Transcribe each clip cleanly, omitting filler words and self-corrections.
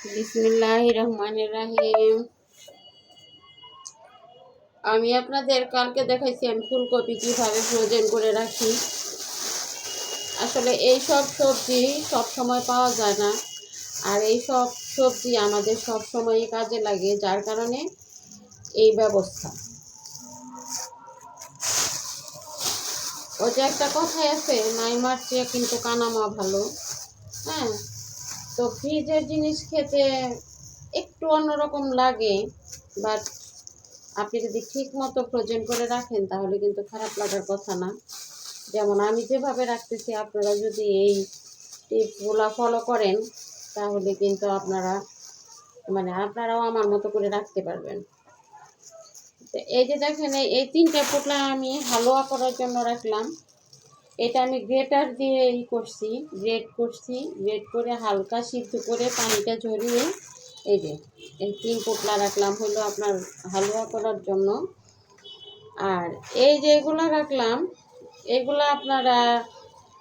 বিসমিল্লাহির রহমানির রহিম। আমি আপনাদের কালকে দেখাইছি আমি ফুলকপি কীভাবে ফ্রোজেন করে রাখি। আসলে এই সব সবজি সব সময় পাওয়া যায় না, আর এই সব সবজি আমাদের সব সময়ই কাজে লাগে, যার কারণে এই ব্যবস্থা। ওই যে একটা কথাই আছে, নাইমার চেয়ে কিন্তু কানামা ভালো। হ্যাঁ, তো ফ্রিজের জিনিস খেতে একটু অন্যরকম লাগে, বাট আপনি যদি ঠিক মতো ফ্রোজেন করে রাখেন তাহলে কিন্তু খারাপ লাগার কথা না। যেমন আমি যেভাবে রাখতেছি, আপনারা যদি এই টিপসগুলো ফলো করেন তাহলে কিন্তু আপনারাও আমার মতো করে রাখতে পারবেন। এই যে দেখেন, এই 3টে পোটলা আমি হালুয়া করার জন্য রাখলাম। এটা আমি গ্রেটার দিয়ে গ্রেট করে হালকা সিদ্ধ করে পানিটা ঝরিয়ে এই 3 পোটলা রাখলাম হলো আপনার হালুয়া করার জন্য। আর এই যে এগুলো রাখলাম, এগুলো আপনারা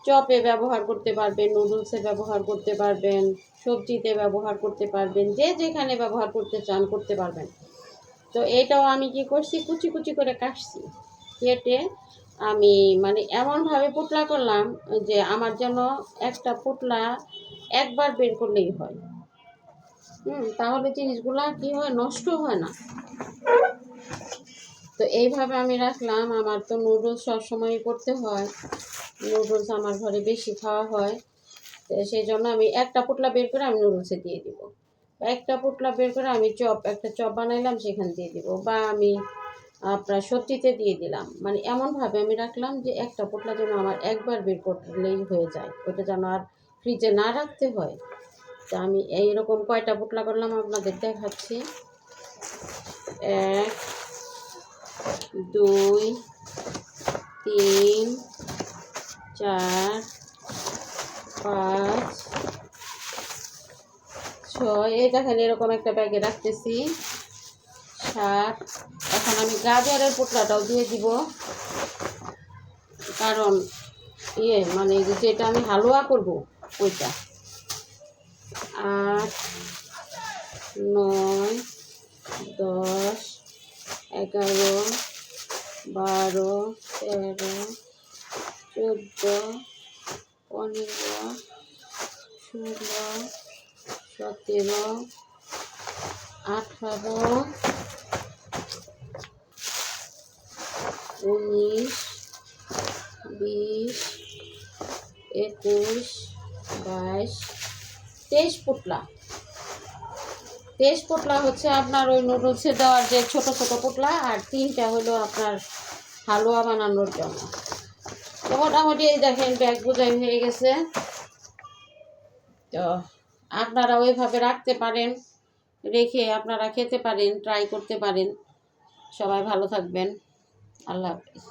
চপে ব্যবহার করতে পারবেন, নুডলসে ব্যবহার করতে পারবেন, সবজিতে ব্যবহার করতে পারবেন, যে যেখানে ব্যবহার করতে চান করতে পারবেন। তো এটাও আমি কি করছি, কুচি কুচি করে কেটে আমি এমনভাবে পোটলা করলাম যে আমার যেন একটা পোটলা একবার বের করলেই হয়। তাহলে জিনিসগুলা কি হয়, নষ্ট হয় না। তো এইভাবে আমি রাখলাম। আমার তো নুডলস সবসময়ই করতে হয়, নুডলস আমার ঘরে বেশি খাওয়া হয়। তো সেই জন্য আমি একটা পোটলা বের করে আমি নুডলসে দিয়ে দিব, একটা পোটলা বের করে আমি একটা চপ বানাইলাম সেখানে দিয়ে দিব, বা আমি আপনার সবজিতে দিয়ে দিলাম। এমনভাবে আমি রাখলাম যে একটা পোটলা যেন আমার একবার বের করলেই হয়ে যায়, ওটা যেন আর ফ্রিজে না রাখতে হয়। তো আমি এইরকম কয়টা পোটলা করলাম আপনাদের দেখাচ্ছি। 1 2 3 4 5 6, এই দেখেন এরকম একটা ব্যাগে রাখতেছি 7। এখন আমি গাজরের পোটলাটাও দিয়ে দিব, কারণ যেটা আমি হালুয়া করব ওইটা। 8 9 10 11 12 13 14 15 16 17 18 19 20 21 22 23 পোটলা। 23 পোটলা হচ্ছে আপনার ওই নুডলসে দেওয়ার যে ছোট ছোট পোটলা, আর 3টা হলো আপনার হালুয়া বানানোর জন্য। তো মোটামুটি এই দেখেন ব্যাগ বোঝাই হয়ে গেছে। তো আপনারা ওইভাবে রাখতে পারেন, রেখে আপনারা খেতে পারেন, ট্রাই করতে পারেন। সবাই ভালো থাকবেন। আল্লাহ হাফেজ।